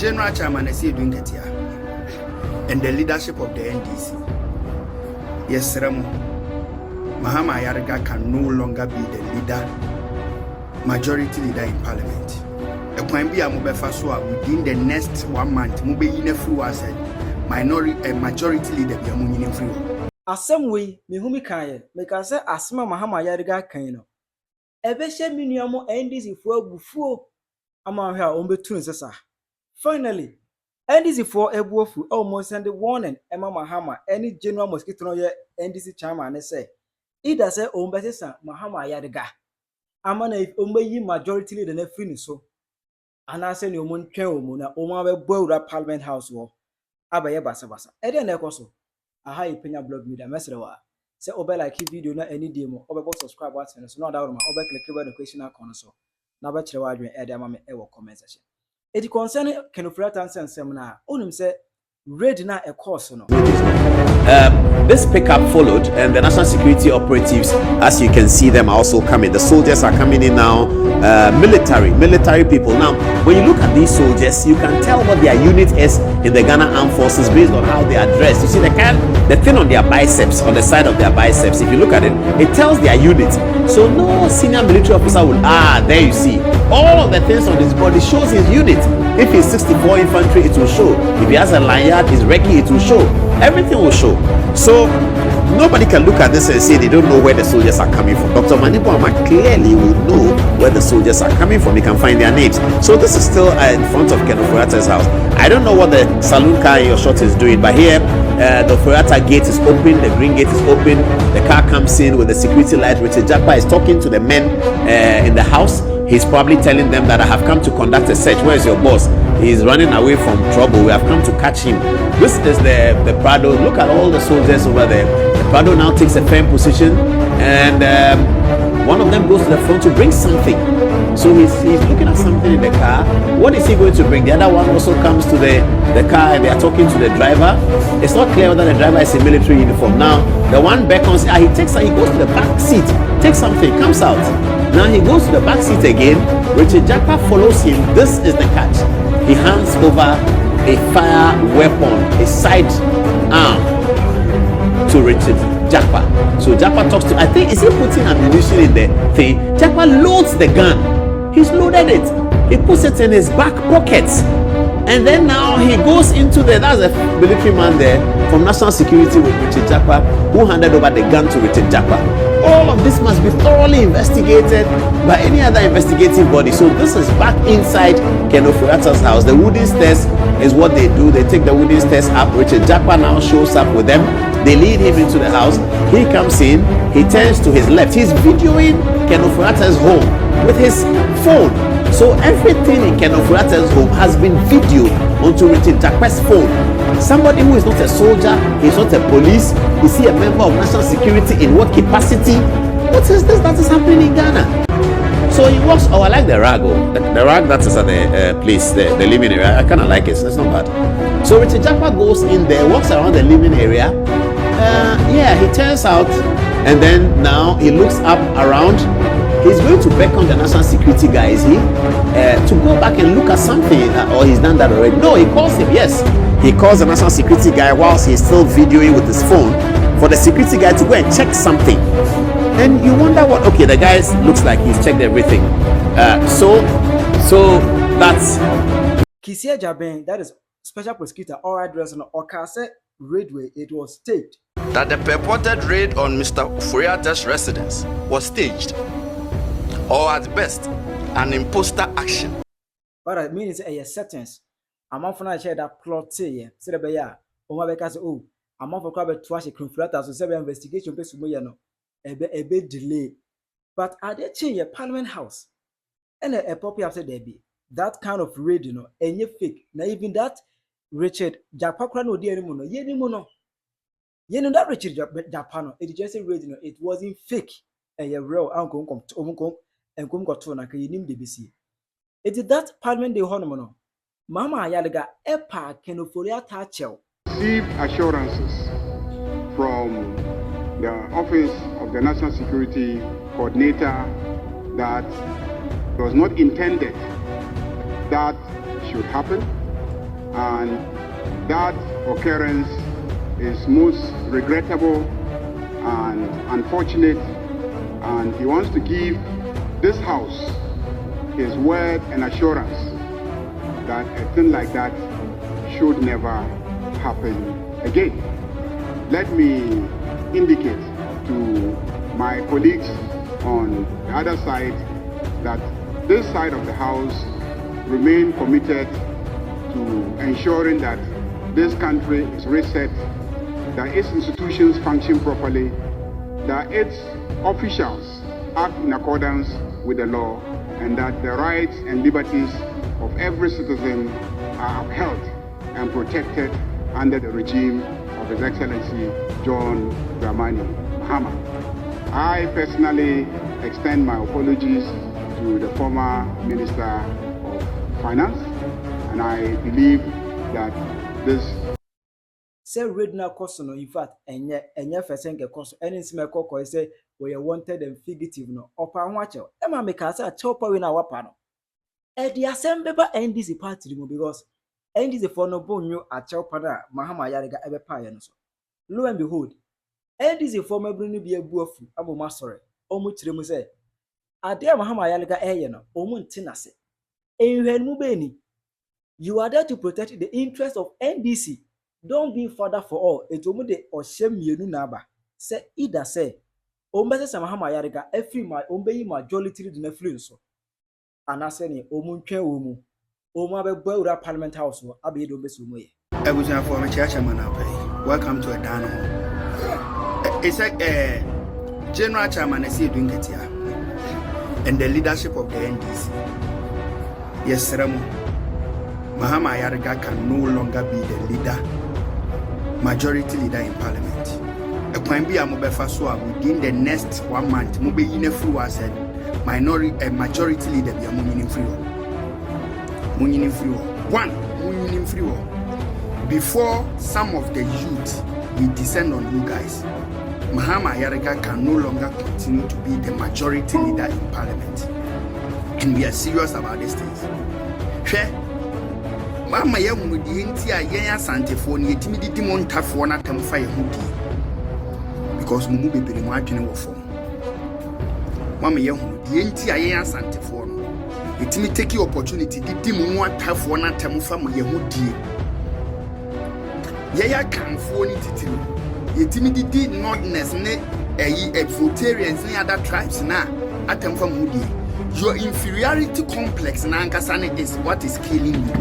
general chairman is doing it here, and the leadership of the NDC. Yes, Remo. Mahama Ayariga can no longer be the majority leader in parliament. A point be a within the next 1 month, mube in through as a majority leader be a moving free. Asem way, me whom can make us say Asma Mahama Ayariga can. Ebeshe miniamo NDC for buffo among her own between sasa. Finally, NDC for a buffo almost send the warning Emma Mahama any general mosquito NDC chairman say. Ida say Ombesa Mahama Ayariga. Amana if Ombe majority leader na free so. And I say no mon na Oma boy Parliament House war. Abaye basa basa. Ede na ekoso. Aha Penyah blog media mesrewa. Say obe like video na any demo obe subscribe button so no that one obe click the question icon so. Na be kire wadwen ede ama me e wo comment section. It concern Kenofrata nsensem na onim say read na a course no. This pickup followed, and the national security operatives, as you can see them, are also coming. The soldiers are coming in now. Military people. Now, when you look at these soldiers, you can tell what their unit is in the Ghana Armed Forces based on how they are dressed. You see the thing on their biceps, on the side of their biceps. If you look at it, it tells their unit. So no senior military officer will. There you see. All of the things on his body shows his unit. If he's 64 infantry, it will show. If he has a lanyard, his recce, it will show. Everything will show. So nobody can look at this and say they don't know where the soldiers are coming from. Dr. Mahama clearly will know where the soldiers are coming from. He can find their names. So this is still in front of Ken Oforiatta's house. I don't know what the saloon car in your shot is doing, but here the Oforiatta gate is open, the green gate is open, the car comes in with the security light. Richard Jakpa is talking to the men in the house. He's probably telling them that I have come to conduct a search. Where is your boss? He's running away from trouble. We have come to catch him. This is the Prado. Look at all the soldiers over there. The Prado now takes a firm position, and one of them goes to the front to bring something. So he's looking at something in the car. What is he going to bring? The other one also comes to the car, and they are talking to the driver. It's not clear whether the driver is in military uniform. Now the one beckons. He goes to the back seat, takes something, comes out. Now he goes to the back seat again. Richard Jakpa follows him. This is the catch. He hands over a fire weapon, a side arm, to Richard Jakpa. So Jakpa talks to, I think, is he putting ammunition in the thing? Jakpa loads the gun. He's loaded it. He puts it in his back pockets. And then now he goes into that's a military man there from National Security with Richard Jakpa, who handed over the gun to Richard Jakpa. All of this must be thoroughly investigated by any other investigative body. So this is back inside Ken Oforiatta's house. The wooden stairs is what they do. They take the wooden stairs up. Richard Jakpa now shows up with them. They lead him into the house. He comes in. He turns to his left. He's videoing Ken Oforiatta's home with his phone. So everything in Ken Oforiatta's home has been videoed onto Richard Jakpa's phone. Somebody who is not a soldier, he's not a police, is he a member of national security? In what capacity? What is this that is happening in Ghana? So he walks. I like the rag. The rag that is at the place, the living area. I kind of like it. So it's not bad. So Richard Jakpa goes in there, walks around the living area. He turns out, and then now he looks up around. He's going to beckon the national security guy, is he? To go back and look at something, or he's done that already. No, he calls him. Yes, he calls the national security guy whilst he's still videoing with his phone for the security guy to go and check something. And you wonder what? Okay, the guy looks like he's checked everything. So that's Kisia Jaben, that is special prosecutor or address on Okase Raidway. It was staged. That the purported raid on Mr. Oforiatta's residence was staged, or at best, an imposter action. But I mean, it's a sentence. I'm not going to share that plot. Say, the bear, oh, I'm not going to trash a conflator, so say investigation based on a bit delay. But I did change a Parliament House and a poppy after there be that kind of raid, and you fake. Now, even that Richard Jakpa no dear mono, you know that Richard Japano, it just a raid, it wasn't fake. And you're real uncle come and come got to an academy DBC. It is that Parliament de Honomono. Mahama Ayariga Epa Ken Oforiatta Chel. Received assurances from the Office of the National Security Coordinator that it was not intended that should happen. and that occurrence is most regrettable and unfortunate, and he wants to give this House his word and assurance that a thing like that should never happen again. Let me indicate to my colleagues on the other side that this side of the House remain committed to ensuring that this country is reset, that its institutions function properly, that its officials act in accordance with the law, and that the rights and liberties of every citizen are upheld and protected under the regime of His Excellency John Mahama. I personally extend my apologies to the former Minister of Finance, and I believe that this say read na cost no, in fact enye fesenke cost any smeko ko say we wanted and fugitive no opa nwache e ma make asa chopa we na wapa no e di assembly ba NDC party mo because NDC for no bonyo a chopa na Mahama Ayariga ebe pa ye no so lo and behold NDC for mabru no bi abu afu aboma sore omu kire mu say ade Mahama Ayariga eye no omu ntinase enhwan mu be ni you are there to protect the interest of NDC. Don't be father for all. Etomu de oshem mienu naba. Say either say ombese sa Mahama Ayariga every my ombeyi majority do na free so. Anase ni omuntwe omu. Omu abegbo ura parliament house no abe do besu mu ye. Ebusan for me church man apay. Welcome to a down home. It's like general chairman is doing it here. And the leadership of the NDC. Yes, Ramo. Mahama Ayariga can no longer be the leader, majority leader in parliament. A point be a within the next 1 month, mube in a free was said minority and majority leader be a munyin free. Munyin free. One, munyin free. Before some of the youth will descend on you guys, Mahama Ayariga can no longer continue to be the majority leader in parliament. And we are serious about these things. Sure. Mama ye mu di enti a yen asantefo ne yetimi didi mo ntafo na tamfa ye hudi because mu bebere mu adwene wo fom. Mama ye hu di enti a yen asantefo no yetimi take opportunity didi mu atafo na tamfa mu ye hudi ye ya kanfo ni titiri yetimi didi nordness ne Exotarians ne other tribes na atamfa mu hudi. Your inferiority complex na ankasa ne is what is killing you.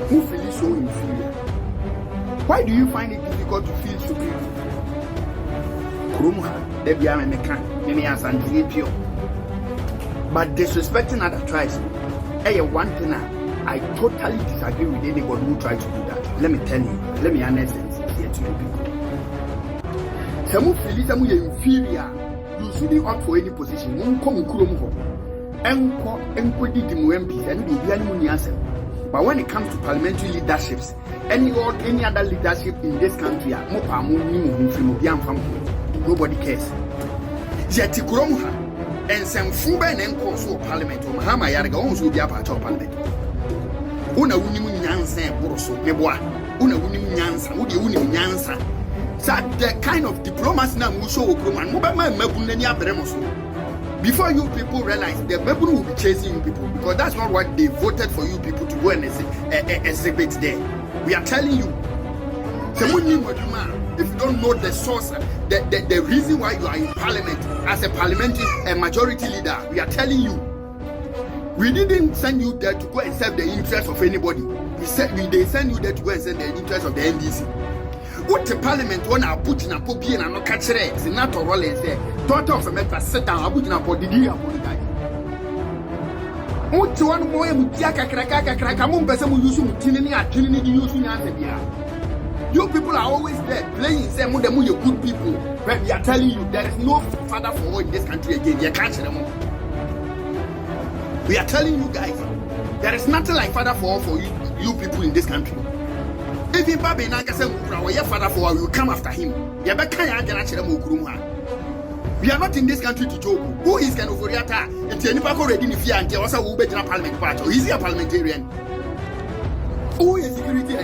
Who feels so inferior? Why do you find it difficult to feel superior? Kurumuha, they be a mekan, many as pure. But disrespecting other tribes, one thing I totally disagree with anybody who tries to do that. Let me tell you, let me honest here to you people. Some feel inferior. You shouldn't opt for any position. But when it comes to parliamentary leaderships, any other leadership in this country, nobody cares. Yet and some Fuben and Koso Parliament, Mahama Ayariga also be a part of Parliament. Una unimu nyansa boroso meboa. Una unimu nyansa, udi unimu nyansa. So the kind of diplomacy na musho okroman, mobama mebuneni abremoso. Before you people realize the people will be chasing you people because that's not what they voted for you people to go and exhibit there. We are telling you, if you don't know the source, the reason why you are in parliament as a parliamentary and majority leader, we are telling you. We didn't send you there to go and serve the interest of anybody. They send you there to go and serve the interest of the NDC. What the parliament want to put in a poppy and no catch it, it's not a role is there. Daughter of a matter, sit down, I put in a body, apologize. What you want more, Mutiaka, Krakamum, Besam, use Mutini, using answer. You people are always there playing same with them, you good people. But we are telling you, there is no father for all in this country again. You can't them. We are telling you guys, there is nothing like father for all for you people in this country. Even Baby Nagasam, your father for will come after him. We are not in this country to joke. Who is kind of Oriata? It's any Paco ready if you and also will be in a parliament party. Or is he a parliamentarian? Who is security?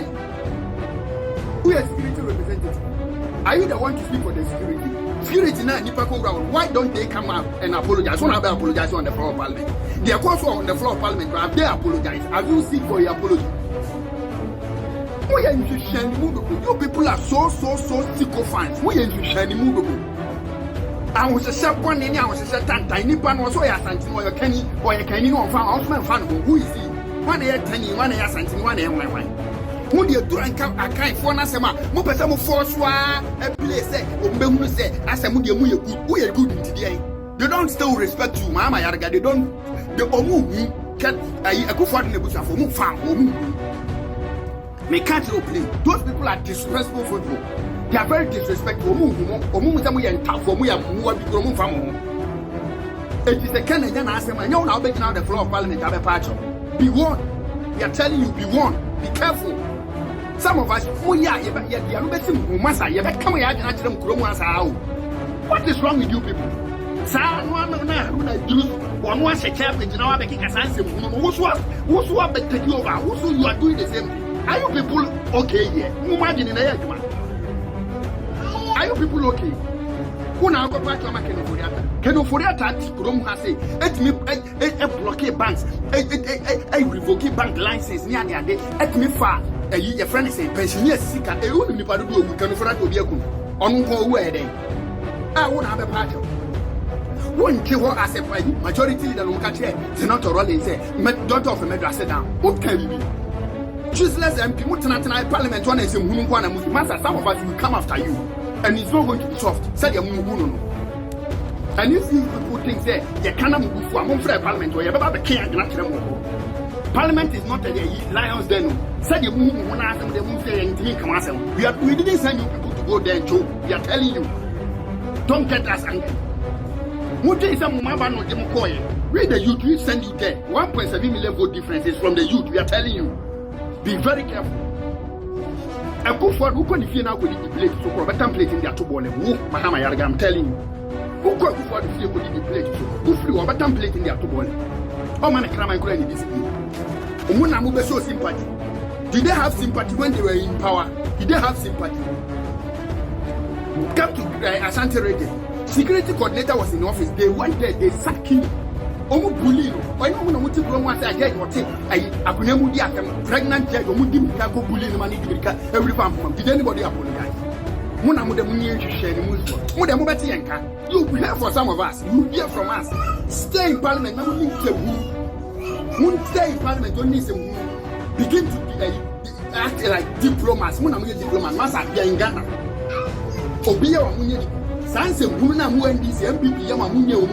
Who is security representative? Are you the one to speak for the security? Security now, why don't they come out and apologize? Why not apologize on the floor of parliament? They are also on the floor of parliament, but have they apologized? Have you seek for your apology? We are in you people are so sycophants. We are in I was a sharp one in I was a certain tiny pan was why I sent or your Kenny or your Kenny or fan. Who is he? 1 year 10, 1 year something, 1 year 1 year. Who do you do and come a kind for Nasama? Mopasamo force a place, Umbe say, as a moody, we are good today. They don't still respect you, Mahama Ayariga. They don't, the Omu can a good for the bush for move farm. They can't play. Those people are disrespectful football. They are very disrespectful. It is the Canadian answer, and you're now making out the floor of parliament. Be warned. We are telling you, be warned. Be careful. Some of us, what is wrong with you people? One was a champion, you know, I make a sense of who's what take you over, who's you are doing the same thing. Are you people okay here? Imagine in a are you people okay? Who now go back to my Kenoforiata, has a blockade banks, a revoke bank license near the day, at me far, a year friend is a pensioner sick, a woman you can afford to be a good on where they. I won't have a party. One kill as a majority that will catch it, not a rolling say, daughter of a madrasa down. What can you be? Useless MP, tonight parliament one is a woman, master, some of us will come after you. And it's not going to be soft. Say you move. And if you people think that you cannot move for a parliament or you have a king, Parliament is not a lion's den. Say you move when I ask them, they won't say anything. We didn't send you people to go there, Joe. We are telling you. Don't get us angry. What is some Mabano Demokoye? Read the youth, we send you there. 1.7 million vote difference is from the youth. We are telling you. Be very careful. I go for who can if you now go to the plate to put a template in their two ball and who Mahama Ayariga, I'm telling you. Who go for the fear with the plate to who flew a template in their two ball? Oh man, I can't go any discipline. Umuna Mube show sympathy. Did they have sympathy when they were in power? Did they have sympathy? Come to Ashanti region. Security coordinator was in office. They went there, they sacked him. Omu bully. Why no one want to go once I get what I couldn't pregnant judge or Mudim go bully the money every farm. Did anybody apologize? Muna Mudamu share the Mudamubati Yanka. You will hear for some of us. You hear from us. Stay in parliament. Stay in parliament. Don't need some begin to act like diplomats. Munamu diplomats. Masa in Ghana. Obia Muni. Sanse Muna Mu NDC MPP Yama Munyo.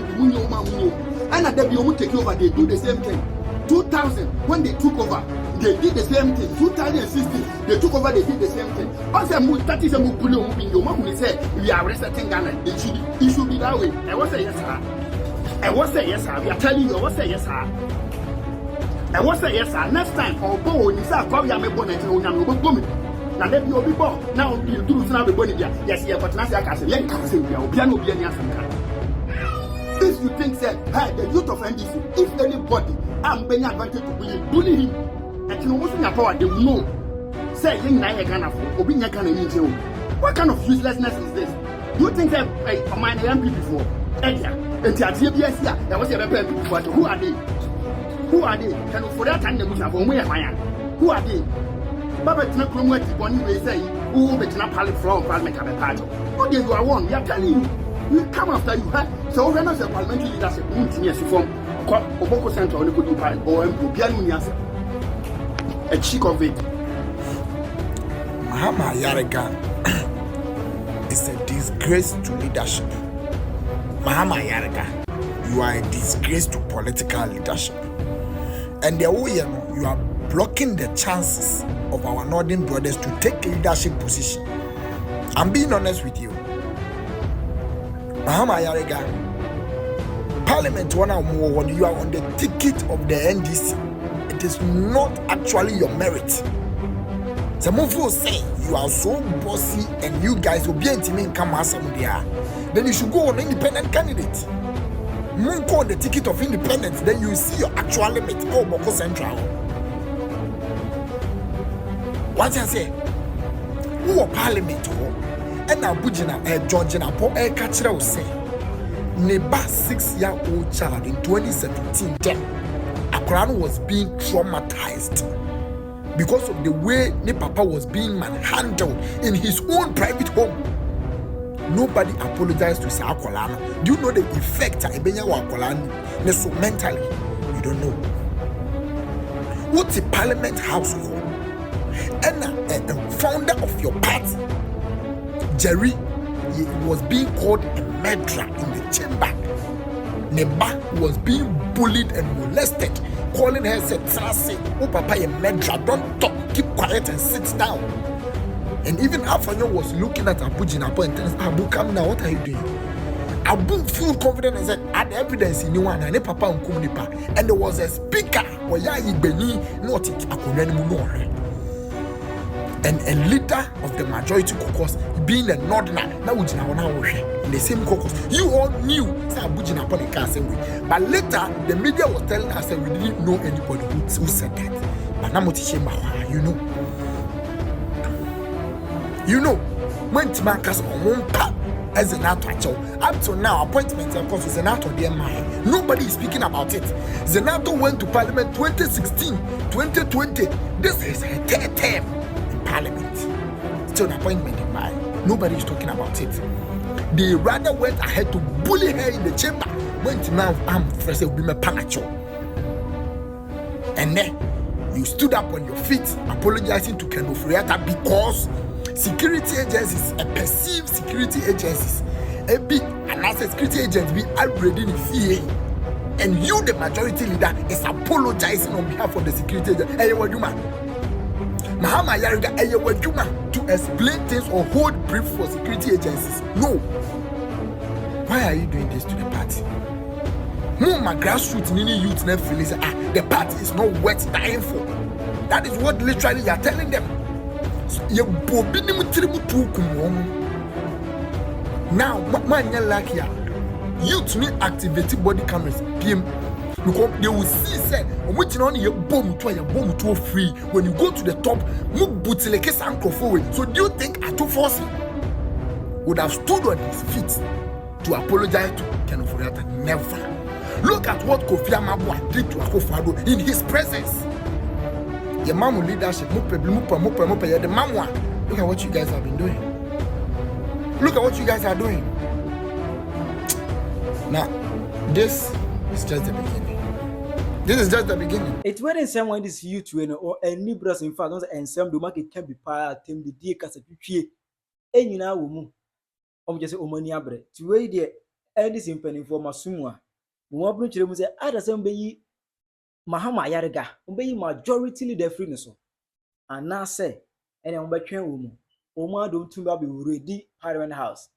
And at the Biomu take over, they do the same thing. 2000, when they took over, they did the same thing. 2016, they took over, they did the same thing. Also, that is a Mupulo moving. Your mom will say, we are resetting Ghana. It should be that way. I was a yes, sir. I was a yes, sir. We are telling you, I was a yes, sir. I was a yes, sir. Next time, or go, you say, probably I'm a bonnet, and I'm a woman. Now, let me be born. Now, you do not be bonnet. Yes, yeah, but now I can say, young cousin, we are piano, piano, if you think that hey, the youth of NDC, if anybody, I'm being advantage to bully him, and you know what's in your power, they will know. Say, young Ghana for Obinya Ghana. What kind of uselessness is this? You think that my young people before? Edia, and TBS, there was a better people. Who are they? Who are they? Can for that time they must have where I am. Who are they? Baba Tina Cromwell, one way say, who will be not pilot from Parliament of a party. What you are one, we are telling you. We come after you, huh? So when I say parliamentary leadership, we need to form Oboko Center or the Good Party or Piano a cheek of it. Mahama Ayariga is a disgrace to leadership. Mahama Ayariga, you are a disgrace to political leadership. And the way you are blocking the chances of our northern brothers to take a leadership position. I'm being honest with you. Mahama Ayariga, Parliament when you are on the ticket of the NDC, it is not actually your merit. Some of you say you are so bossy and you guys will be intimate come as some there. Then you should go on independent candidate. Go on the ticket of independence, then you see your actual limit. Oh, Boko Central. Once I say, who parliament ho, and now Bujina, George Napo, Kachira will say, Neba 6-year-old child in 2017, Akran was being traumatized because of the way the papa was being manhandled in his own private home. Nobody apologized to say Akolana. Do you know the effect of Penyah Akolana? So mentally, you don't know. What's the parliament house for? And the founder of your party, Jerry, he was being called a murderer in the chamber. Neba was being bullied and molested, calling her said, "Oh papa, a murderer, don't talk, keep quiet and sit down." And even Afanyo was looking at Abu Jinapo and telling Abu, come now, what are you doing? Abu full confident and said, add evidence in one and papa and Kumnipa. And there was a speaker where Yayi Beni not it and a leader of the majority caucus being a northerner. Now in the same caucus. You all knew Abu Jinapo the same way. But later the media was telling us that we didn't know anybody who said that. But now you know. You know, when Timankas on one part as an actor, up to now, appointment of course is an actor their mind. Nobody is speaking about it. Zenato went to Parliament 2016, 2020. This is her third term in Parliament. Still an appointment in mind. Nobody is talking about it. They rather went ahead to bully her in the chamber. Went to now, I'm first will be my panacho. And then you stood up on your feet apologizing to Ken Oforiatta because security agencies, a perceived security agencies, a big another security agents be already in fear, and you, the majority leader, is apologizing on behalf of the security agent. Mahama Ayariga, to explain things or hold brief for security agencies. No. Why are you doing this to the party? My grassroots mini youth never feeling the party is not worth dying for. That is what literally you are telling them. Now, man, like here, youth need activated body cameras. PM, because they will see say, which on your bomb to free. When you go to the top, so do you think Atufossi would have stood on his feet to apologize to Ken Oforiatta? Never. Look at what Kofi Amabwa did to Akufo-Addo in his presence. Your mamu leadership, the mamwa. Look at what you guys have been doing. Look at what you guys are doing. Now, this is just the beginning. This is just the beginning. It's when someone is youth or any brothers in fact, and some do market can be part of the dear Casapuchi. And you know, woman, just Omani Abre to wait there. And this impending for Masumwa. One bunch of them say, I don't be Mahama Ayariga, obey majority leader free so. And now say, and I'm back woman. Oma don't be ready Parliament House.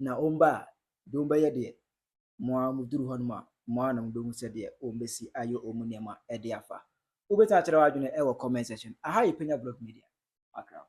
Na omba, don't buy a dear. Moa Mudru Honma, Moanam don't say dear, Ombesi Ayo Omuniama Ediafa. Ubeta Charajan ever comment section. I high Penyah Blog Media. Accra.